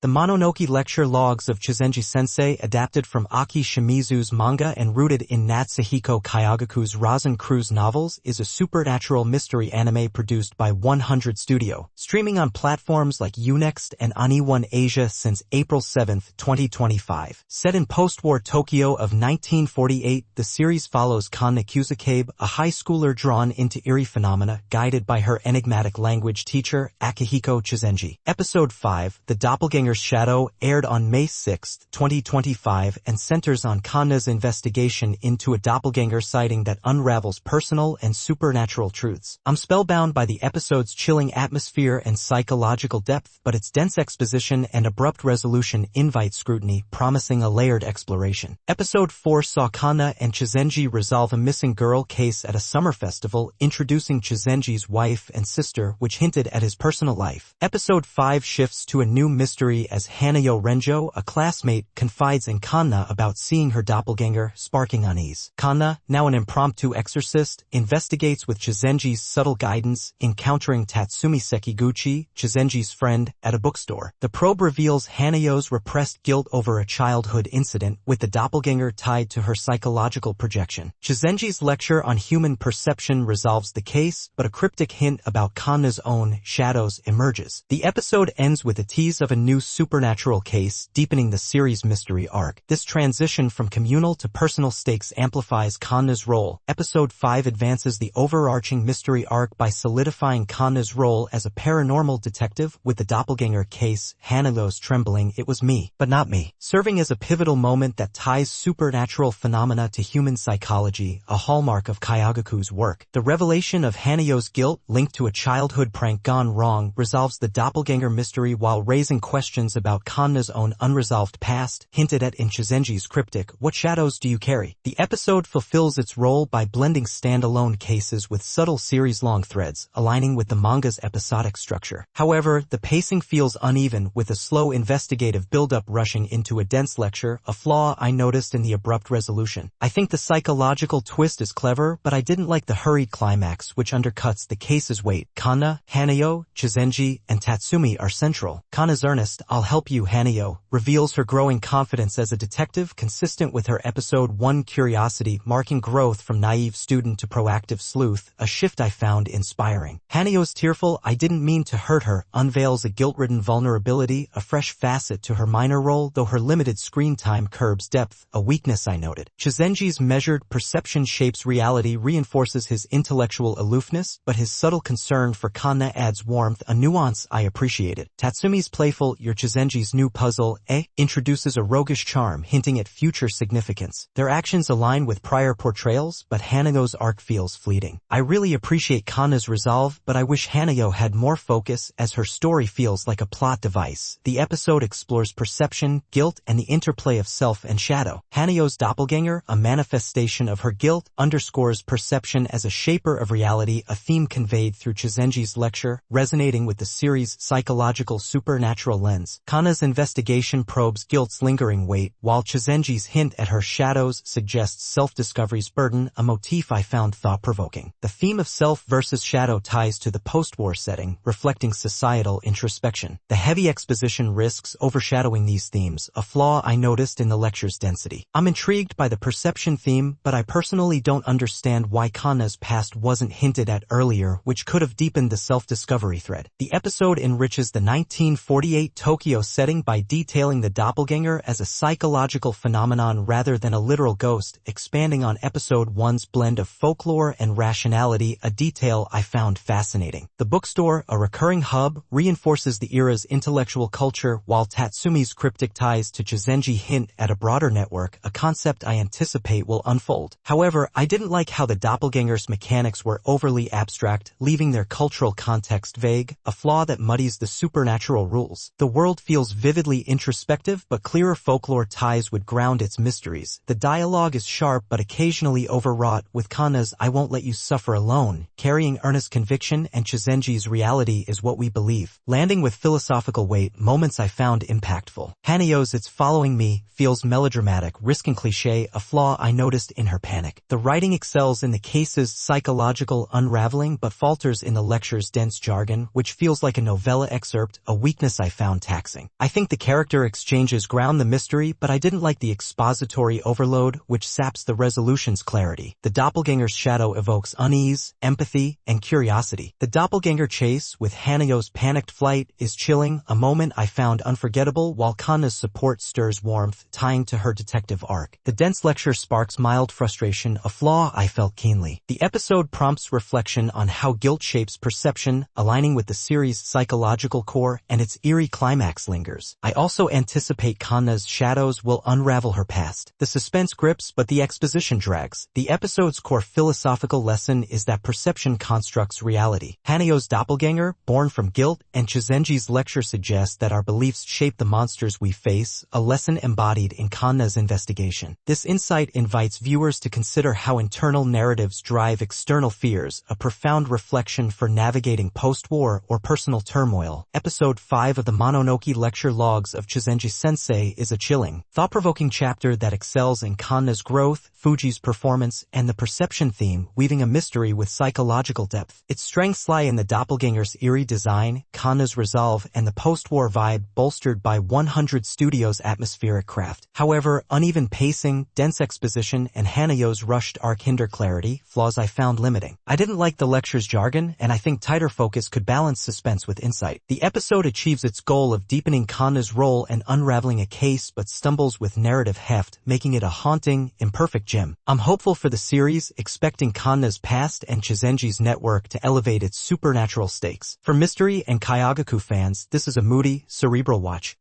The Mononoke lecture logs of Chuzenji sensei, adapted from Aki Shimizu's manga and rooted in Natsuhiko Kyogaku's Rasen Cruz novels, is a supernatural mystery anime produced by 100 Studio, streaming on platforms like Unext and Anione Asia since April 7, 2025. Set in post-war Tokyo of 1948, the series follows Kanna Kusakabe, a high schooler drawn into eerie phenomena, guided by her enigmatic language teacher, Akihiko Chuzenji. Episode 5, The Doppelganger's Shadow, aired on May 6, 2025, and centers on Kanna's investigation into a doppelganger sighting that unravels personal and supernatural truths. I'm spellbound by the episode's chilling atmosphere and psychological depth, but its dense exposition and abrupt resolution invite scrutiny, promising a layered exploration. Episode 4 saw Kanna and Chuzenji resolve a missing girl case at a summer festival, introducing Chuzenji's wife and sister, which hinted at his personal life. Episode 5 shifts to a new mystery as Hanayo Renjo, a classmate, confides in Kanna about seeing her doppelganger, sparking unease. Kanna, now an impromptu exorcist, investigates with Chuzenji's subtle guidance, encountering Tatsumi Sekiguchi, Chuzenji's friend, at a bookstore. The probe reveals Hanayo's repressed guilt over a childhood incident, with the doppelganger tied to her psychological projection. Chuzenji's lecture on human perception resolves the case, but a cryptic hint about Kanna's own shadows emerges. The episode ends with a tease of a new supernatural case, deepening the series' mystery arc. This transition from communal to personal stakes amplifies Kanna's role. Episode 5 advances the overarching mystery arc by solidifying Kanna's role as a paranormal detective, with the doppelganger case, Hanayo's trembling "it was me, but not me," serving as a pivotal moment that ties supernatural phenomena to human psychology, a hallmark of Kyogaku's work. The revelation of Hanayo's guilt, linked to a childhood prank gone wrong, resolves the doppelganger mystery while raising questions about Kanna's own unresolved past, hinted at in Chuzenji's cryptic "What shadows do you carry?" The episode fulfills its role by blending standalone cases with subtle series-long threads, aligning with the manga's episodic structure. However, the pacing feels uneven, with a slow investigative build-up rushing into a dense lecture, a flaw I noticed in the abrupt resolution. I think the psychological twist is clever, but I didn't like the hurried climax, which undercuts the case's weight. Kanna, Hanayo, Chuzenji, and Tatsumi are central. Kanna's earnest "I'll help you, Hanayo" reveals her growing confidence as a detective, consistent with her episode 1 curiosity, marking growth from naive student to proactive sleuth, a shift I found inspiring. Hanayo's tearful "I didn't mean to hurt her" unveils a guilt-ridden vulnerability, a fresh facet to her minor role, though her limited screen time curbs depth, a weakness I noted. Chuzenji's measured perception shapes reality, reinforces his intellectual aloofness, but his subtle concern for Kanna adds warmth, a nuance I appreciated. Tatsumi's playful "You're Chuzenji's new puzzle, eh?" introduces a roguish charm, hinting at future significance. Their actions align with prior portrayals, but Hanayo's arc feels fleeting. I really appreciate Kanna's resolve, but I wish Hanayo had more focus, as her story feels like a plot device. The episode explores perception, guilt, and the interplay of self and shadow. Hanayo's doppelganger, a manifestation of her guilt, underscores perception as a shaper of reality, a theme conveyed through Chuzenji's lecture, resonating with the series' psychological supernatural lens. Kanna's investigation probes guilt's lingering weight, while Chuzenji's hint at her shadows suggests self-discovery's burden, a motif I found thought-provoking. The theme of self versus shadow ties to the post-war setting, reflecting societal introspection. The heavy exposition risks overshadowing these themes, a flaw I noticed in the lecture's density. I'm intrigued by the perception theme, but I personally don't understand why Kanna's past wasn't hinted at earlier, which could have deepened the self-discovery thread. The episode enriches the 1948 Tokyo setting by detailing the doppelganger as a psychological phenomenon rather than a literal ghost, expanding on episode 1's blend of folklore and rationality, a detail I found fascinating. The bookstore, a recurring hub, reinforces the era's intellectual culture, while Tatsumi's cryptic ties to Chuzenji hint at a broader network, a concept I anticipate will unfold. However, I didn't like how the doppelganger's mechanics were overly abstract, leaving their cultural context vague, a flaw that muddies the supernatural rules. The world feels vividly introspective, but clearer folklore ties would ground its mysteries. The dialogue is sharp but occasionally overwrought, with Kanna's "I won't let you suffer alone" carrying earnest conviction, and Chuzenji's "reality is what we believe" landing with philosophical weight, moments I found impactful. Hanayo's "It's following me" feels melodramatic, risking cliché, a flaw I noticed in her panic. The writing excels in the case's psychological unraveling but falters in the lecture's dense jargon, which feels like a novella excerpt, a weakness I found taxing. I think the character exchanges ground the mystery, but I didn't like the expository overload, which saps the resolution's clarity. The doppelganger's shadow evokes unease, empathy, and curiosity. The doppelganger chase, with Hanayo's panicked flight, is chilling, a moment I found unforgettable, while Kanna's support stirs warmth, tying to her detective arc. The dense lecture sparks mild frustration, a flaw I felt keenly. The episode prompts reflection on how guilt shapes perception, aligning with the series' psychological core, and its eerie climax lingers. I also anticipate Kanna's shadows will unravel her past. The suspense grips, but the exposition drags. The episode's core philosophical lesson is that perception constructs reality. Hanayo's doppelganger, born from guilt, and Chuzenji's lecture suggest that our beliefs shape the monsters we face, a lesson embodied in Kanna's investigation. This insight invites viewers to consider how internal narratives drive external fears, a profound reflection for navigating post-war or personal turmoil. Episode 5 of the Mononoke lecture logs of Chuzenji sensei is a chilling, thought-provoking chapter that excels in Kanna's growth, Fuji's performance, and the perception theme, weaving a mystery with psychological depth. Its strengths lie in the doppelganger's eerie design, Kanna's resolve, and the post-war vibe bolstered by 100 Studios' atmospheric craft. However, uneven pacing, dense exposition, and Hanayo's rushed arc hinder clarity, flaws I found limiting. I didn't like the lecture's jargon, and I think tighter focus could balance suspense with insight. The episode achieves its goal of deepening Kanna's role and unraveling a case, but stumbles with narrative heft, making it a haunting, imperfect gem. I'm hopeful for the series, expecting Kanna's past and Chuzenji's network to elevate its supernatural stakes. For mystery and Kayagaku fans, this is a moody, cerebral watch.